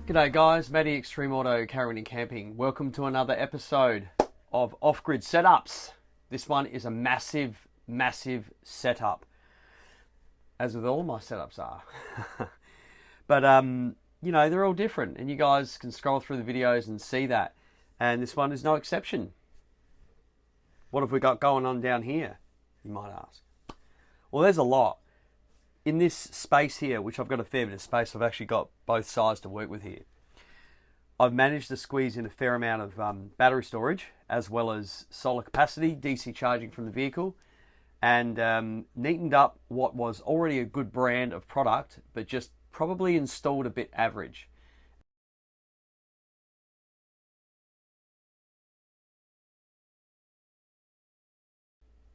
G'day guys, Matty Extreme Auto Caravan and Camping. Welcome to another episode of Off-Grid Setups. This one is a massive setup, as with all my setups are. But you know, they're all different, and you guys can scroll through the videos and see that. And this one is no exception. What have we got going on down here, you might ask? Well, there's a lot. In this space here, which I've got a fair bit of space, I've actually got both sides to work with here. I've managed to squeeze in a fair amount of battery storage, as well as solar capacity, DC charging from the vehicle, and neatened up what was already a good brand of product, but just probably installed a bit average.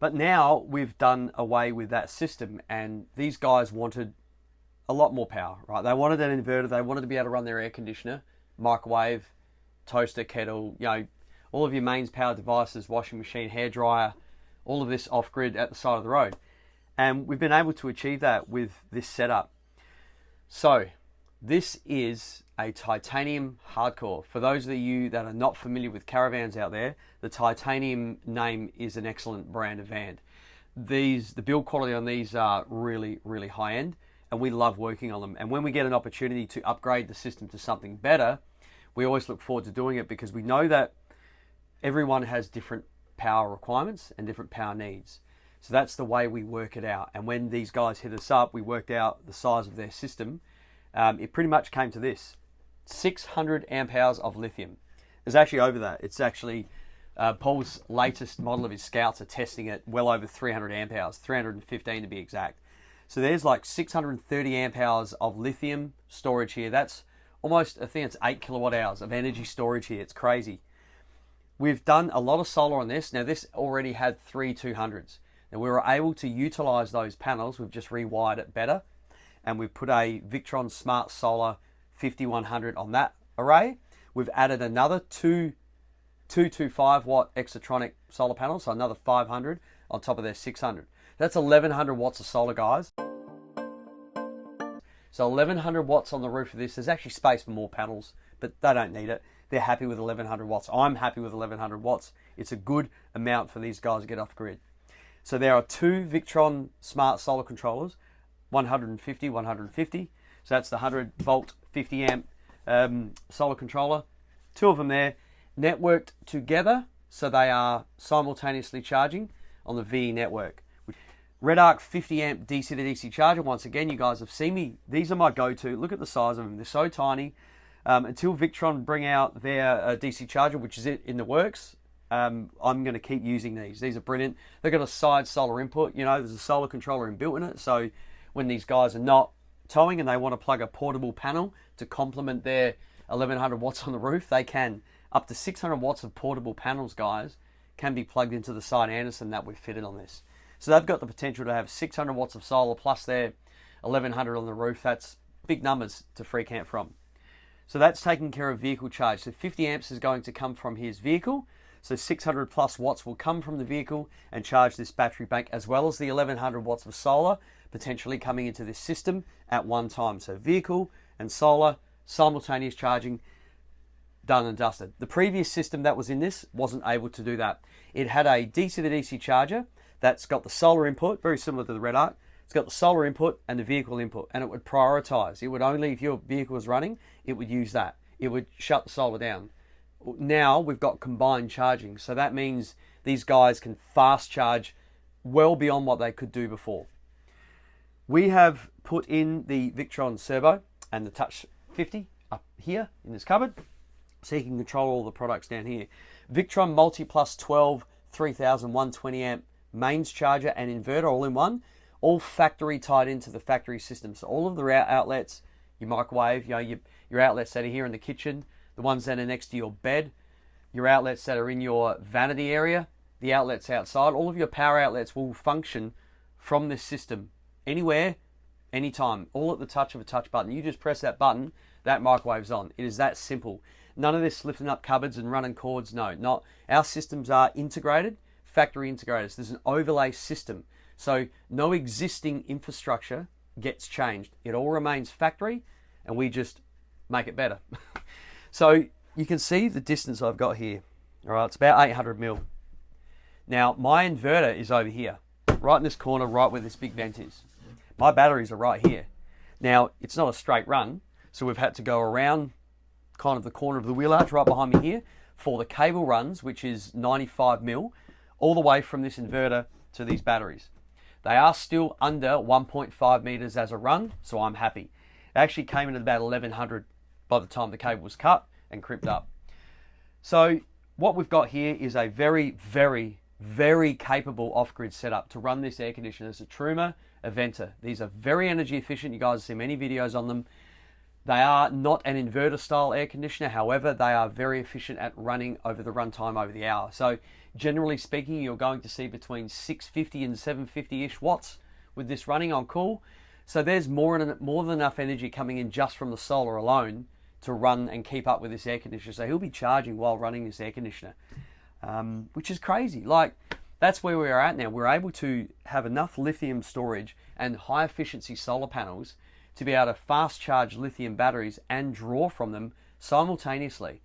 But now we've done away with that system, and these guys wanted a lot more power, right? They wanted an inverter, they wanted to be able to run their air conditioner, microwave, toaster, kettle, you know, all of your mains power devices, washing machine, hairdryer, all of this off-grid at the side of the road. And we've been able to achieve that with this setup. So this is a titanium hardcore. For those of you that are not familiar with caravans out there, the titanium name is an excellent brand of van. The build quality on these are really high end, and we love working on them. And when we get an opportunity to upgrade the system to something better, we always look forward to doing it, because we know that everyone has different power requirements and different power needs. So that's the way we work it out. And when these guys hit us up, we worked out the size of their system. It pretty much came to this: 600 amp hours of lithium. It's actually over that. It's actually Paul's latest model of his Scouts are testing it well over 300 amp hours, 315 to be exact. So there's like 630 amp hours of lithium storage here. That's almost, I think it's 8 kilowatt hours of energy storage here. It's crazy. We've done a lot of solar on this. Now this already had 3 200s. And we were able to utilize those panels. We've just rewired it better. And we've put a Victron Smart Solar 5100 on that array. We've added another 225 watt Exatronic solar panels, so another 500 on top of their 600. That's 1100 watts of solar, guys. So 1100 watts on the roof of this. There's actually space for more panels, but they don't need it. They're happy with 1100 watts. I'm happy with 1100 watts. It's a good amount for these guys to get off grid. So there are 2 Victron Smart Solar controllers, 150, 150. So that's the 100 volt, 50 amp solar controller. 2 of them there, networked together, so they are simultaneously charging on the VE network. Redarc 50 amp DC to DC charger. Once again, you guys have seen me. These are my go-to. Look at the size of them. They're so tiny. Until Victron bring out their DC charger, which is in the works, I'm going to keep using these. These are brilliant. They've got a side solar input. You know, there's a solar controller inbuilt in it. So when these guys are not towing and they want to plug a portable panel to complement their 1100 watts on the roof, they can. Up to 600 watts of portable panels, guys, can be plugged into the side Anderson that we've fitted on this. So they've got the potential to have 600 watts of solar plus their 1100 on the roof. That's big numbers to free camp from. So that's taking care of vehicle charge. So 50 amps is going to come from his vehicle. So 600 plus watts will come from the vehicle and charge this battery bank, as well as the 1100 watts of solar potentially coming into this system at one time. So vehicle and solar, simultaneous charging, done and dusted. The previous system that was in this wasn't able to do that. It had a DC to DC charger that's got the solar input, very similar to the Redarc. It's got the solar input and the vehicle input, and it would prioritize. It would only, if your vehicle was running, it would use that. It would shut the solar down. Now we've got combined charging, so that means these guys can fast charge well beyond what they could do before. We have put in the Victron Serbo and the Touch 50 up here in this cupboard, so you can control all the products down here. Victron multiplus 12 3120 amp mains charger and inverter all in one, all factory tied into the factory system. So all of the outlets, your microwave, you know, your outlets that are here in the kitchen, the ones that are next to your bed, your outlets that are in your vanity area, the outlets outside, all of your power outlets will function from this system anywhere, anytime, all at the touch of a touch button. You just press that button, that microwave's on. It is that simple. None of this lifting up cupboards and running cords. No, not. Our systems are integrated, factory integrated. So there's an overlay system. So no existing infrastructure gets changed. It all remains factory, and we just make it better. So you can see the distance I've got here. All right, it's about 800 mil. Now my inverter is over here, right in this corner, right where this big vent is. My batteries are right here. Now it's not a straight run, so we've had to go around kind of the corner of the wheel arch right behind me here for the cable runs, which is 95 mil, all the way from this inverter to these batteries. They are still under 1.5 meters as a run, so I'm happy. It actually came in at about 1100 by the time the cable was cut and crimped up. So what we've got here is a very, very, very capable off-grid setup to run this air conditioner. It's a Truma Aventa. These are very energy efficient. You guys see many videos on them. They are not an inverter style air conditioner. However, they are very efficient at running over the runtime over the hour. So generally speaking, you're going to see between 650 and 750-ish watts with this running on cool. So there's more than enough energy coming in just from the solar alone to run and keep up with this air conditioner. So he'll be charging while running this air conditioner, which is crazy. Like, that's where we're at now. We're able to have enough lithium storage and high efficiency solar panels to be able to fast charge lithium batteries and draw from them simultaneously.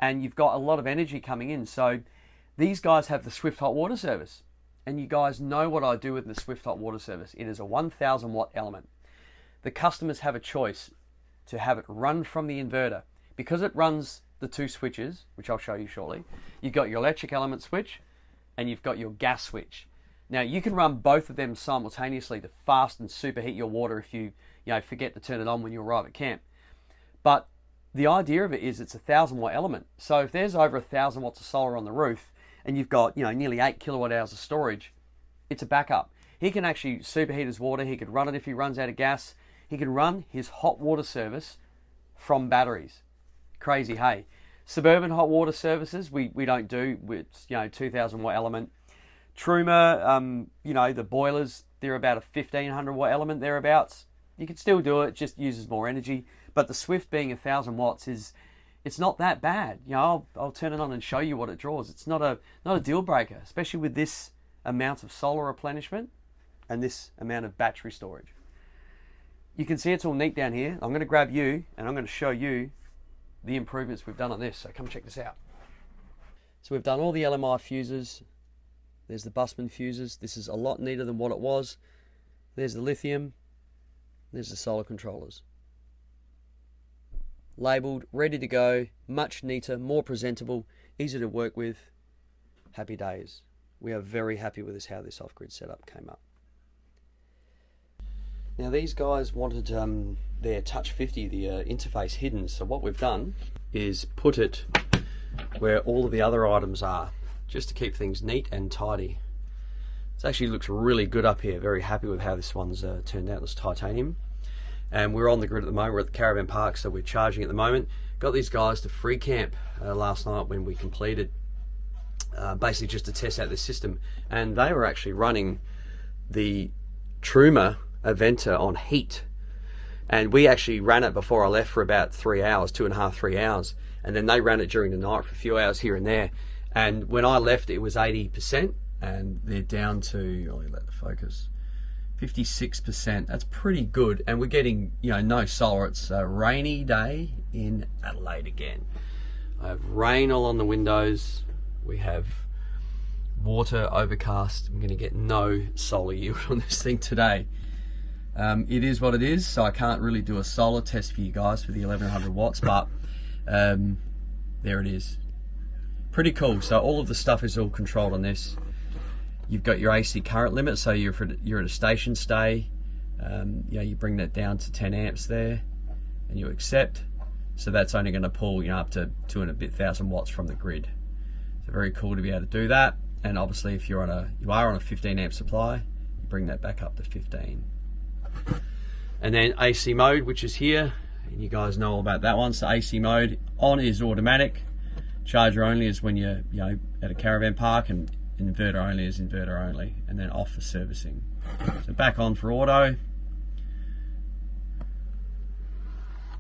And you've got a lot of energy coming in. So these guys have the Swift hot water service. And you guys know what I do with the Swift hot water service. It is a 1000 watt element. The customers have a choice to have it run from the inverter. Because it runs the two switches, which I'll show you shortly, you've got your electric element switch and you've got your gas switch. Now you can run both of them simultaneously to fast and superheat your water if you forget to turn it on when you arrive at camp. But the idea of it is it's a 1000 watt element. So if there's over 1000 watts of solar on the roof and you've got nearly 8 kilowatt hours of storage, it's a backup. He can actually superheat his water. He could run it if he runs out of gas. He can run his hot water service from batteries. Crazy, hey? Suburban hot water services we don't do. It's 2000 watt element. Truma, the boilers, they're about a 1500 watt element thereabouts. You can still do it, just uses more energy. But the Swift being 1000 watts it's not that bad. I'll turn it on and show you what it draws. It's not a deal breaker, especially with this amount of solar replenishment and this amount of battery storage. You can see it's all neat down here. I'm going to grab you and I'm going to show you the improvements we've done on this. So come check this out. So we've done all the LMI fuses. There's the busman fuses. This is a lot neater than what it was. There's the lithium. There's the solar controllers. Labelled, ready to go, much neater, more presentable, easy to work with. Happy days. We are very happy with how this off-grid setup came up. Now these guys wanted their Touch 50, the interface hidden, so what we've done is put it where all of the other items are, just to keep things neat and tidy. It actually looks really good up here. Very happy with how this one's turned out. It's titanium. And we're on the grid at the moment. We're at the Caravan Park, so we're charging at the moment. Got these guys to free camp last night when we completed, basically just to test out this system. And they were actually running the Truma Aventa on heat. And we actually ran it before I left for about 3 hours, 2.5, 3 hours. And then they ran it during the night for a few hours here and there. And when I left, it was 80%. And they're down to, I'll let the focus, 56%. That's pretty good. And we're getting, no solar. It's a rainy day in Adelaide again. I have rain all on the windows. We have water, overcast. I'm going to get no solar yield on this thing today. It is what it is, so I can't really do a solar test for you guys for the 1100 watts, but there it is. Pretty cool. So all of the stuff is all controlled on this. You've got your AC current limit, so you're at a station stay. You bring that down to 10 amps there, and you accept. So that's only going to pull up to 2,000 watts from the grid. So very cool to be able to do that. And obviously, if you are on a 15 amp supply, you bring that back up to 15. And then AC mode, which is here, and you guys know all about that one. So AC mode on is automatic. Charger only is when you're at a caravan park, and inverter only is inverter only, and then off for servicing. So back on for auto.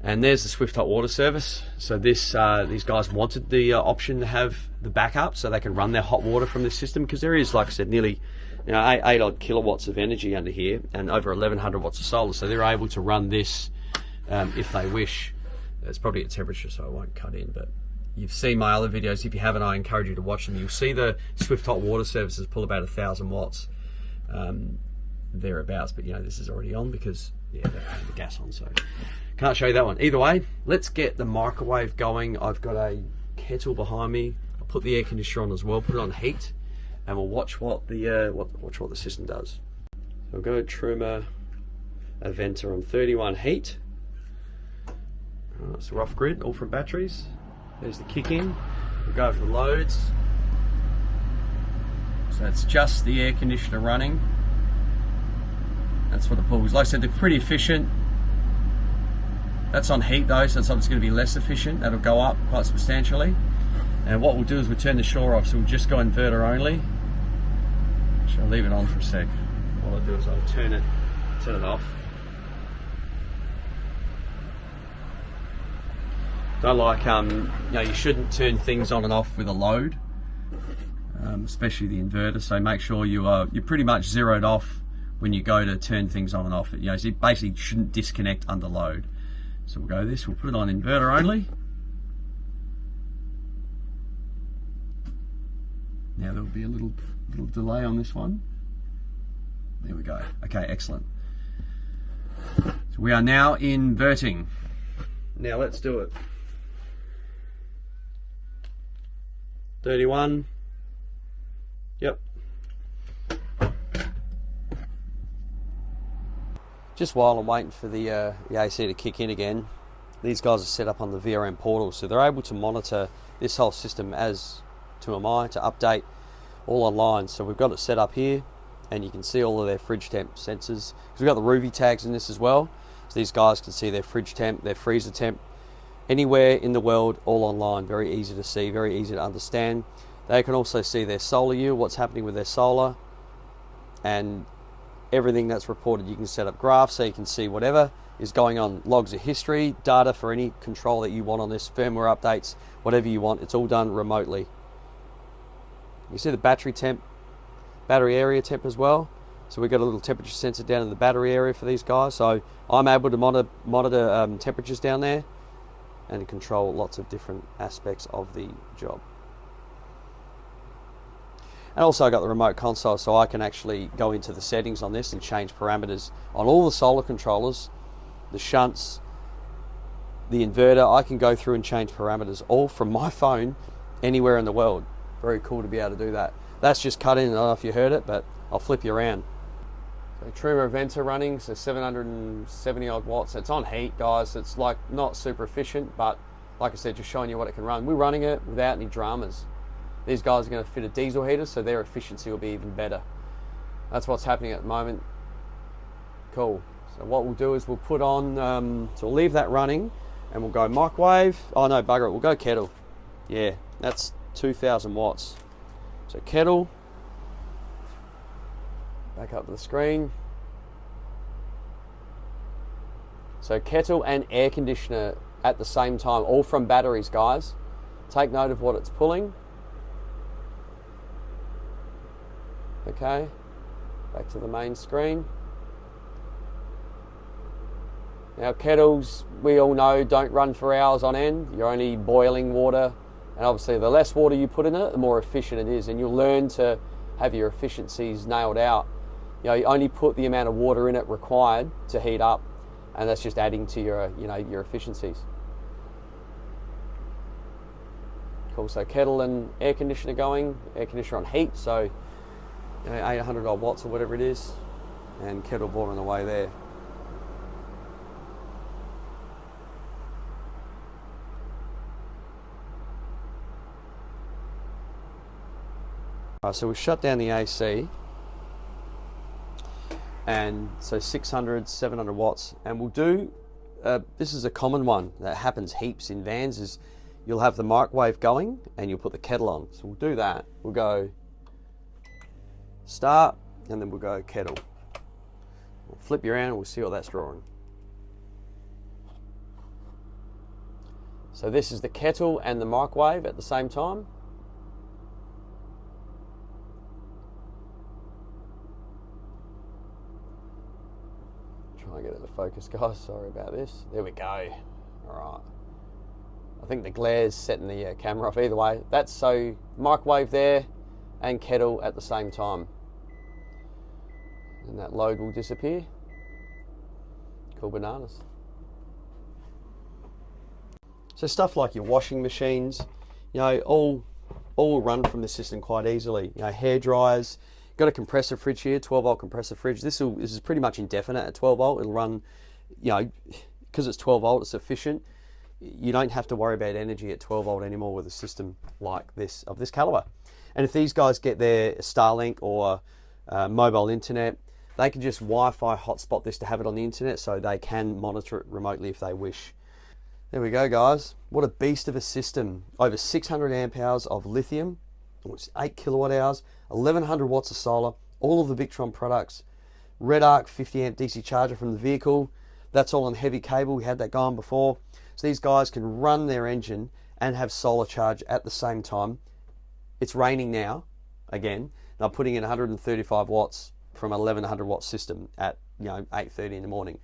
And there's the Swift hot water service. So this these guys wanted the option to have the backup so they can run their hot water from this system, because there is, like I said, nearly 8 odd kilowatts of energy under here and over 1100 watts of solar. So they're able to run this if they wish. It's probably at temperature, so I won't cut in, but you've seen my other videos. If you haven't, I encourage you to watch them. You'll see the Swift Hot Water Services pull about 1,000 watts, thereabouts, but you know, this is already on because, yeah, they have the gas on, so can't show you that one. Either way, let's get the microwave going. I've got a kettle behind me. I'll put the air conditioner on as well, put it on heat, and we'll watch what the watch what the system does. So we'll go Truma Aventa on 31 heat. It's a rough grid, all from batteries. There's the kick in. We'll go over the loads. So it's just the air conditioner running. That's what it pulls. Like I said, they're pretty efficient. That's on heat though, so it's obviously going to be less efficient. That'll go up quite substantially. And what we'll do is we'll turn the shore off, so we'll just go inverter only. I'll leave it on for a sec. What I'll do is I'll turn it off. Don't like, you know, you shouldn't turn things on and off with a load, especially the inverter. So make sure you're pretty much zeroed off when you go to turn things on and off. You know, so you basically shouldn't disconnect under load. So we'll go this. We'll put it on inverter only. Now there'll be a little delay on this one. There we go. Okay, excellent. So we are now inverting. Now let's do it. 31. Yep. Just while I'm waiting for the AC to kick in again, these guys are set up on the VRM portal, so they're able to monitor this whole system as to am I, to update all online. So we've got it set up here, and you can see all of their fridge temp sensors. Because we've got the Ruuvi tags in this as well, so these guys can see their fridge temp, their freezer temp, anywhere in the world, all online. Very easy to see, very easy to understand. They can also see their solar yield, what's happening with their solar, and everything that's reported. You can set up graphs so you can see whatever is going on, logs of history, data for any control that you want on this, firmware updates, whatever you want. It's all done remotely. You see the battery temp, battery area temp as well. So we've got a little temperature sensor down in the battery area for these guys. So I'm able to monitor temperatures down there and control lots of different aspects of the job. And also I got the remote console, so I can actually go into the settings on this and change parameters on all the solar controllers, the shunts, the inverter. I can go through and change parameters all from my phone anywhere in the world. Very cool to be able to do that. That's just cut in. I don't know if you heard it, but I'll flip you around. So Truma Aventa running, so 770 odd watts. It's on heat, guys. It's like not super efficient, but like I said, just showing you what it can run. We're running it without any dramas. These guys are going to fit a diesel heater, so their efficiency will be even better. That's what's happening at the moment. Cool. So what we'll do is we'll put on, so we'll leave that running, and we'll go microwave. Oh no, bugger it, we'll go kettle. Yeah, that's 2,000 watts. So kettle, back up to the screen. So kettle and air conditioner at the same time, all from batteries, guys. Take note of what it's pulling. Okay, back to the main screen. Now kettles, we all know, don't run for hours on end. You're only boiling water, and obviously the less water you put in it, the more efficient it is, and you'll learn to have your efficiencies nailed out. You know, you only put the amount of water in it required to heat up, and that's just adding to your, you know, your efficiencies. Cool, so kettle and air conditioner going, air conditioner on heat, so 800 odd watts or whatever it is, and kettle boiling away there. Alright, so we shut down the AC, and so 600, 700 watts, and we'll do, this is a common one that happens heaps in vans, is you'll have the microwave going and you'll put the kettle on. So we'll do that. We'll go start, and then we'll go kettle. We'll flip you around and we'll see what that's drawing. So this is the kettle and the microwave at the same time. Try and get it to focus, guys. Sorry about this. There we go. All right. I think the glare's setting the camera off. Either way, that's so microwave there and kettle at the same time. And that load will disappear. Cool bananas. So stuff like your washing machines, you know, all run from the system quite easily. You know, hair dryers, got a compressor fridge here, 12-volt compressor fridge. This is pretty much indefinite at 12 volt. It'll run, you know, because it's 12 volt, it's efficient. You don't have to worry about energy at 12 volt anymore with a system like this, of this caliber. And if these guys get their Starlink or mobile internet, they can just Wi-Fi hotspot this to have it on the internet, so they can monitor it remotely if they wish. There we go, guys. What a beast of a system. Over 600 amp hours of lithium, which is 8 kilowatt hours, 1100 watts of solar, all of the Victron products, Redarc 50 amp DC charger from the vehicle. That's all on heavy cable. We had that going before. So these guys can run their engine and have solar charge at the same time. It's raining now, again. Now putting in 135 watts from an 1100 watt system at 8:30 in the morning.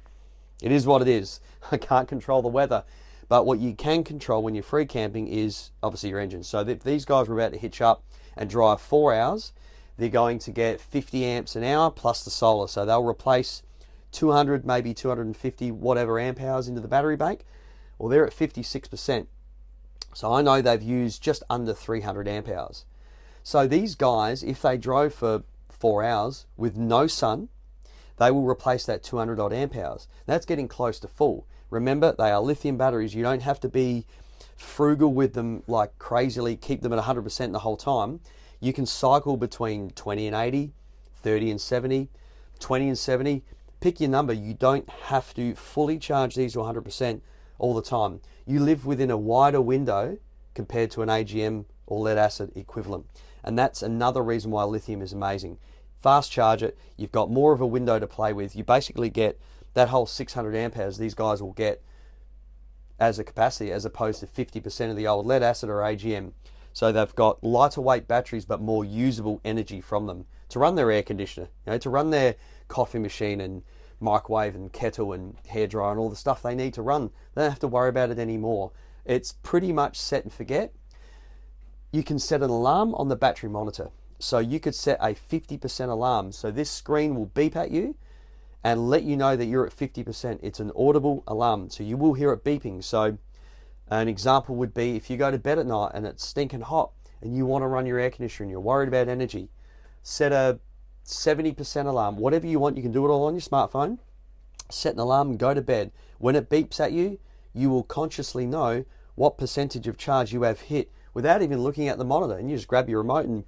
It is what it is. I can't control the weather. But what you can control when you're free camping is obviously your engine. So if these guys were about to hitch up and drive 4 hours, they're going to get 50 amps an hour plus the solar. So they'll replace 200, maybe 250, whatever amp hours into the battery bank. Well, they're at 56%. So I know they've used just under 300 amp hours. So these guys, if they drove for 4 hours with no sun, they will replace that 200 odd amp hours. That's getting close to full. Remember, they are lithium batteries. You don't have to be frugal with them like crazily, keep them at 100% the whole time. You can cycle between 20 and 80, 30 and 70, 20 and 70. Pick your number. You don't have to fully charge these to 100% all the time. You live within a wider window compared to an AGM or lead acid equivalent. And that's another reason why lithium is amazing. Fast charge it. You've got more of a window to play with. You basically get that whole 600 amp hours these guys will get as a capacity, as opposed to 50% of the old lead acid or AGM. So they've got lighter weight batteries but more usable energy from them to run their air conditioner, to run their coffee machine and microwave and kettle and hairdryer and all the stuff they need to run. They don't have to worry about it anymore. It's pretty much set and forget. You can set an alarm on the battery monitor. So you could set a 50% alarm. So this screen will beep at you and let you know that you're at 50%. It's an audible alarm, so you will hear it beeping. So an example would be if you go to bed at night and it's stinking hot and you want to run your air conditioner and you're worried about energy, set a 70% alarm. Whatever you want, you can do it all on your smartphone. Set an alarm and go to bed. When it beeps at you, you will consciously know what percentage of charge you have hit without even looking at the monitor. And you just grab your remote and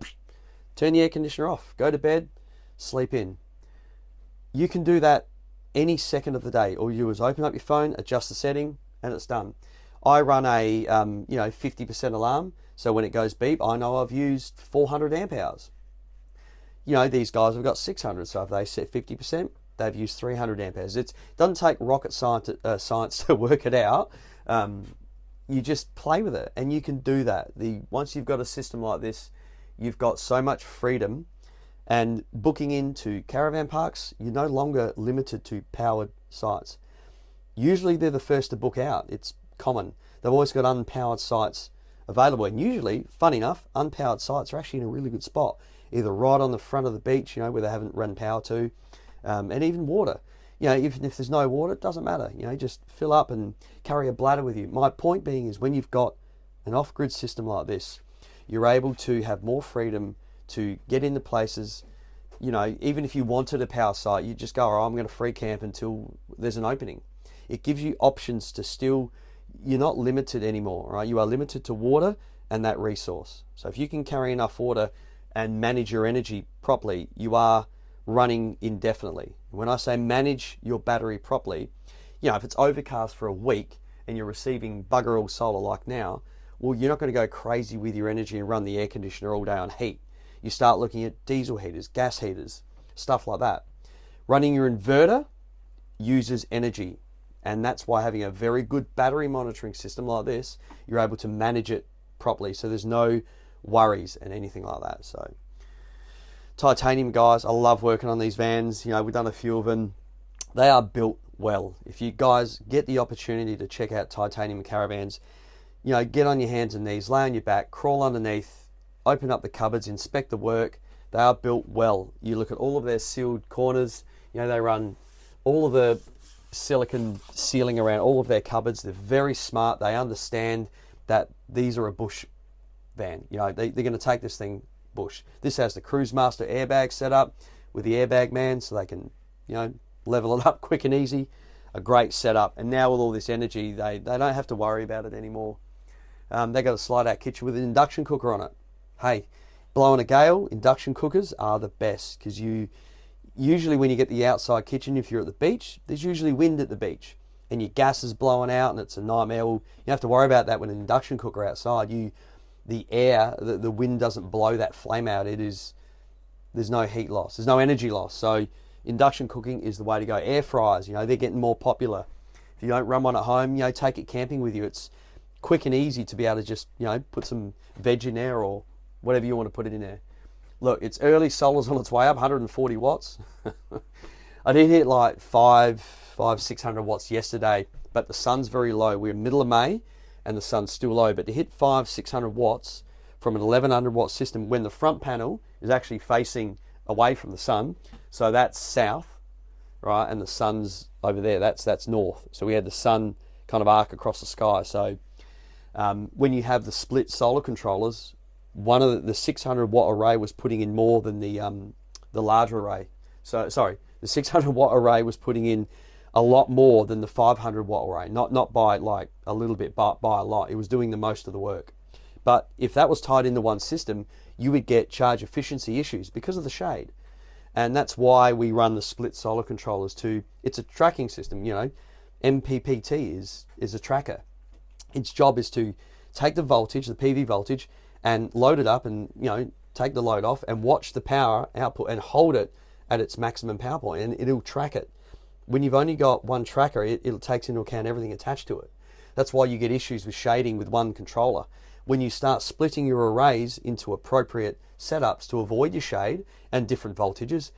turn the air conditioner off. Go to bed, sleep in. You can do that any second of the day. All you do is open up your phone, adjust the setting, and it's done. I run a 50% alarm, so when it goes beep, I know I've used 400 amp hours. These guys have got 600, so if they set 50%, they've used 300 amp hours. It doesn't take rocket science to work it out. You just play with it, and you can do that. Once you've got a system like this, you've got so much freedom. And booking into caravan parks, you're no longer limited to powered sites. Usually they're the first to book out. It's common. They've always got unpowered sites available. And usually, fun enough, unpowered sites are actually in a really good spot. Either right on the front of the beach, where they haven't run power to, and even water. Even if there's no water, it doesn't matter. Just fill up and carry a bladder with you. My point being is when you've got an off-grid system like this, you're able to have more freedom to get into places. Even if you wanted a power site, you just go, oh, I'm going to free camp until there's an opening. It gives you options to still, you're not limited anymore, right? You are limited to water and that resource. So if you can carry enough water and manage your energy properly, you are running indefinitely. When I say manage your battery properly, if it's overcast for a week and you're receiving bugger all solar like now, well, you're not going to go crazy with your energy and run the air conditioner all day on heat. You start looking at diesel heaters, gas heaters, stuff like that. Running your inverter uses energy, and that's why having a very good battery monitoring system like this, you're able to manage it properly, so there's no worries and anything like that. So titanium, guys, I love working on these vans. We've done a few of them. They are built well. If you guys get the opportunity to check out titanium caravans, you know, get on your hands and knees, lay on your back, crawl underneath, open up the cupboards, inspect the work. They are built well. You look at all of their sealed corners, you know, they run all of the silicon sealing around all of their cupboards. They're very smart. They understand that these are a bush van. You know, they're going to take this thing bush. This has the Cruise Master airbag set up with the airbag man, so they can, you know, level it up quick and easy. A great setup. And now with all this energy, they don't have to worry about it anymore. They got a slide-out kitchen with an induction cooker on it. Hey, blowing a gale, induction cookers are the best, because usually when you get the outside kitchen, if you're at the beach, there's usually wind at the beach and your gas is blowing out and it's a nightmare. Well, you have to worry about that with an induction cooker outside. The air, the wind doesn't blow that flame out. There's no heat loss, there's no energy loss. So induction cooking is the way to go. Air fryers, you know, they're getting more popular. If you don't run one at home, you know, take it camping with you. It's quick and easy to be able to just, you know, put some veg in there or whatever you want to put it in there. Look, it's early, solar's on its way up, 140 watts. I did hit like 600 watts yesterday, but the sun's very low. We're middle of May and the sun's still low, but to hit 600 watts from an 1100 watt system when the front panel is actually facing away from the sun, so that's south, right, and the sun's over there, that's north. So we had the sun kind of arc across the sky. So when you have the split solar controllers, one of the 600 watt array was putting in more than the larger array. So sorry, the 600 watt array was putting in a lot more than the 500 watt array. Not by like a little bit, but by a lot. It was doing the most of the work. But if that was tied into one system, you would get charge efficiency issues because of the shade. And that's why we run the split solar controllers too. It's a tracking system, you know. MPPT is a tracker. Its job is to take the voltage, the PV voltage, and load it up and, you know, take the load off and watch the power output and hold it at its maximum power point, and it'll track it. When you've only got one tracker, it takes into account everything attached to it. That's why you get issues with shading with one controller. When you start splitting your arrays into appropriate setups to avoid your shade and different voltages,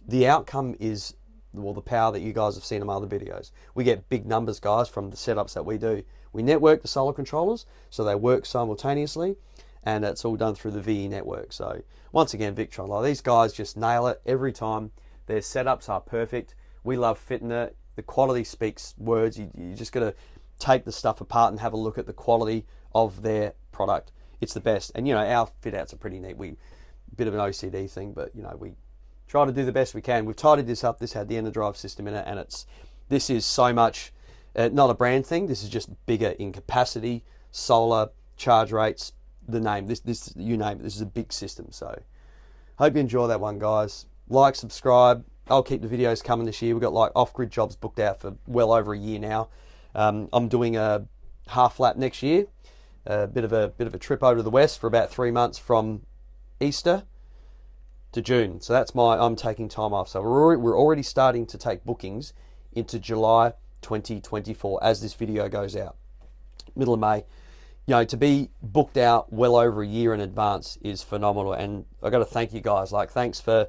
the outcome is, well, the power that you guys have seen in my other videos. We get big numbers, guys, from the setups that we do. We network the solar controllers so they work simultaneously, and it's all done through the VE network. So once again, Victron, like, these guys just nail it every time. Their setups are perfect. We love fitting it. The quality speaks words. You just got to take the stuff apart and have a look at the quality of their product. It's the best. And, you know, our fit outs are pretty neat. Bit of an OCD thing, but, you know, we try to do the best we can. We've tidied this up. This had the end of drive system in it, and this is so much, not a brand thing. This is just bigger in capacity, solar, charge rates, the name. This you name it. This is a big system. So hope you enjoy that one, guys. Like, subscribe. I'll keep the videos coming this year. We've got like off-grid jobs booked out for well over a year now. I'm doing a half lap next year. A bit of a trip over to the west for about 3 months from Easter to June. So that's I'm taking time off. So we're already starting to take bookings into July 2024 as this video goes out. Middle of May. You know, to be booked out well over a year in advance is phenomenal. And I got to thank you guys. Like, thanks for,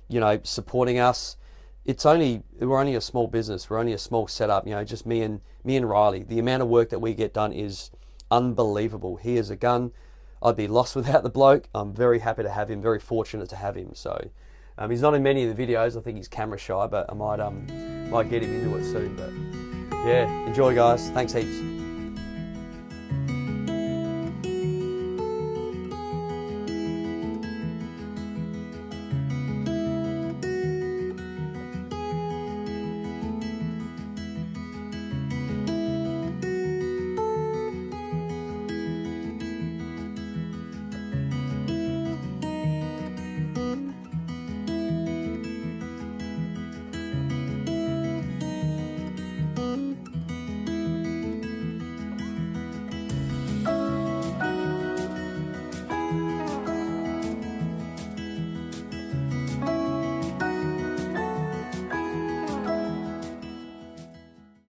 you know, supporting us. We're only a small business. We're only a small setup. You know, just me and Riley. The amount of work that we get done is unbelievable. He is a gun. I'd be lost without the bloke. I'm very happy to have him. Very fortunate to have him. So he's not in many of the videos. I think he's camera shy, but I might get him into it soon. But yeah, enjoy, guys. Thanks heaps.